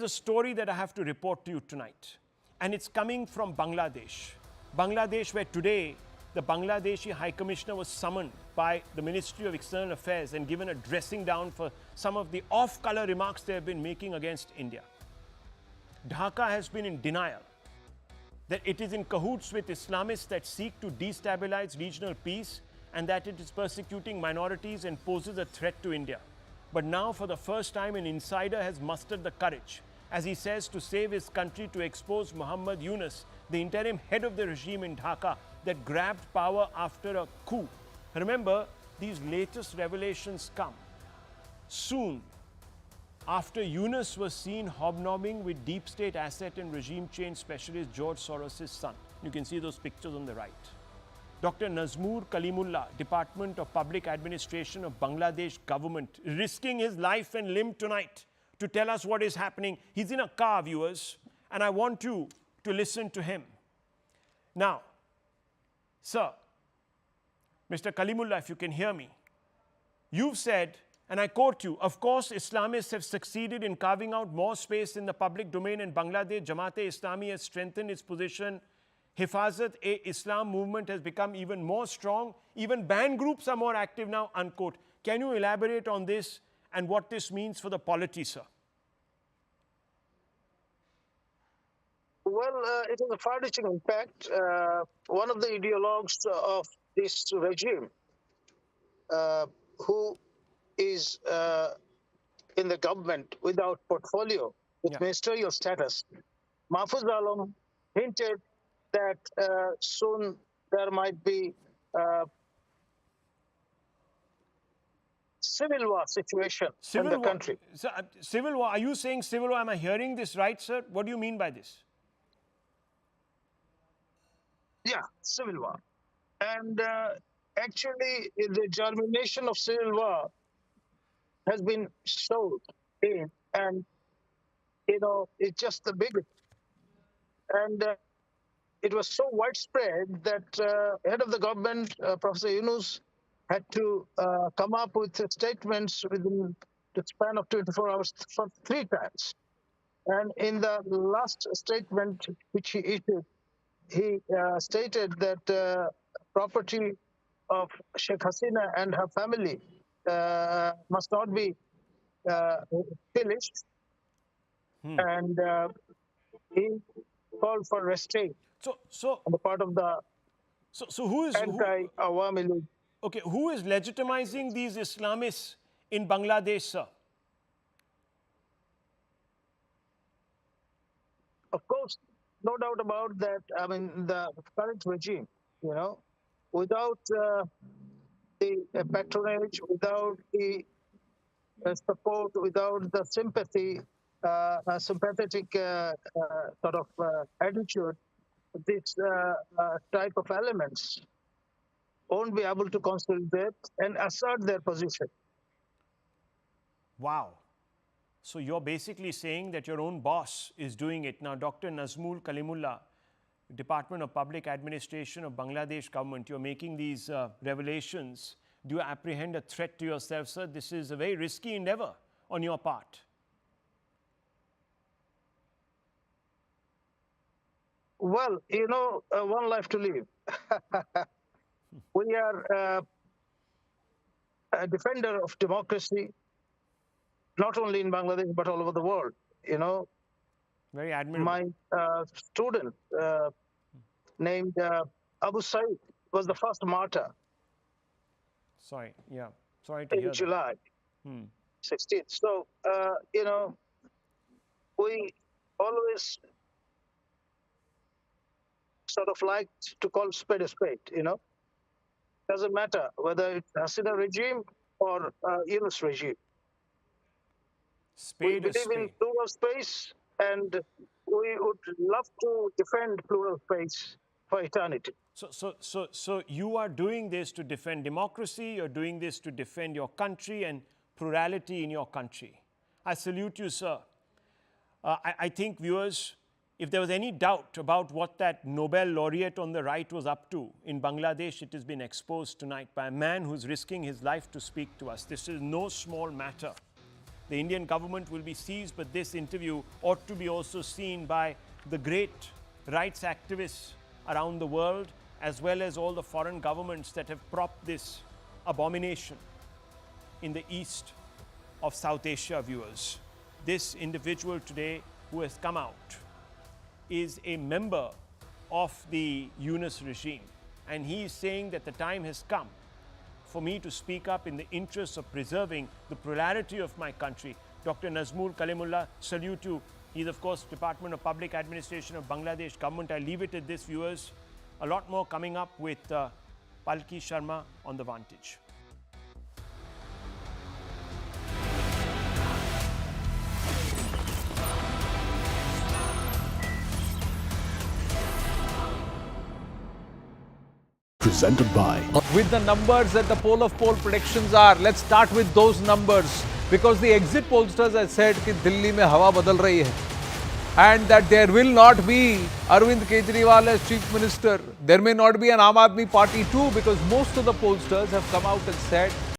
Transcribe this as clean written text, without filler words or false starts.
a story that I have to report to you tonight, and it's coming from Bangladesh. Bangladesh, where today the Bangladeshi High Commissioner was summoned by the Ministry of External Affairs and given a dressing down for some of the off-color remarks they have been making against India. Dhaka has been in denial that it is in cahoots with Islamists that seek to destabilize regional peace and that it is persecuting minorities and poses a threat to India. But now, for the first time, an insider has mustered the courage, as he says, to save his country, to expose Muhammad Yunus, the interim head of the regime in Dhaka that grabbed power after a coup. Remember, these latest revelations come soon after Yunus was seen hobnobbing with deep state asset and regime change specialist George Soros' son. You can see those pictures on the right. Dr. Nazmur Kalimullah, Department of Public Administration of Bangladesh government, risking his life and limb tonight to tell us what is happening. He's in a car, viewers, and I want you to listen to him. Now, sir, Mr. Kalimullah, if you can hear me, you've said, and I quote you, of course, Islamists have succeeded in carving out more space in the public domain in Bangladesh. Jamaat-e-Islami has strengthened its position. Hifazat-e-Islam movement has become even more strong. Even banned groups are more active now, unquote. Can you elaborate on this and what this means for the polity, sir? Well, it has a far-reaching impact. One of the ideologues of this regime, who is in the government without portfolio, with ministerial status, Mahfouz Alam, hinted that soon there might be civil war situation in the country. So, civil war, are you saying civil war? Am I hearing this right, sir? What do you mean by this? Yeah, civil war. And actually, the germination of civil war has been showed in, and, you know, it's just the biggest. And it was so widespread that head of the government, Professor Yunus, had to come up with statements within the span of 24 hours for 3 times. And in the last statement which he issued, he stated that property of Sheikh Hasina and her family must not be pillaged, and he called for restraint on the part of the anti-Awami League. Okay, who is legitimizing these Islamists in Bangladesh, sir? Of course, no doubt about that. I mean, the current regime, you know, without the patronage, without the support, without the sympathy, sympathetic sort of attitude, this type of elements won't be able to consolidate and assert their position. Wow. So you're basically saying that your own boss is doing it. Now, Dr. Nazmul Kalimullah, Department of Public Administration of Bangladesh government, you're making these revelations. Do you apprehend a threat to yourself, sir? This is a very risky endeavor on your part. Well, you know, one life to live. We are a defender of democracy, not only in Bangladesh, but all over the world, you know. Very admirable. My student named Abu Said was the first martyr. Sorry, yeah. Sorry to hear in July that. 16th. So, you know, we always sort of like to call spade a spade, you know. Doesn't matter whether it's Hasina regime or Yunus regime. Spade we believe in plural space, and we would love to defend plural space for eternity. So you are doing this to defend democracy, you're doing this to defend your country and plurality in your country. I salute you, sir. I think, viewers, if there was any doubt about what that Nobel laureate on the right was up to in Bangladesh, it has been exposed tonight by a man who's risking his life to speak to us. This is no small matter. the Indian government will be seized, but this interview ought to be also seen by the great rights activists around the world, as well as all the foreign governments that have propped this abomination in the east of South Asia, viewers. This individual today who has come out is a member of the Yunus regime, and he is saying that the time has come for me to speak up in the interest of preserving the plurality of my country. Dr. Nazmul Kalimullah, salute you. He's of course Department of Public Administration of Bangladesh government. I leave it at this, viewers. A lot more coming up with Palki Sharma on The Vantage. Presented by With the numbers that the poll of poll predictions are, let's start with those numbers, because the exit pollsters have said that Delhi mein hawa badal rahi hai, and that there will not be Arvind Kejriwal as Chief Minister. There may not be an Aam Aadmi Party too, because most of the pollsters have come out and said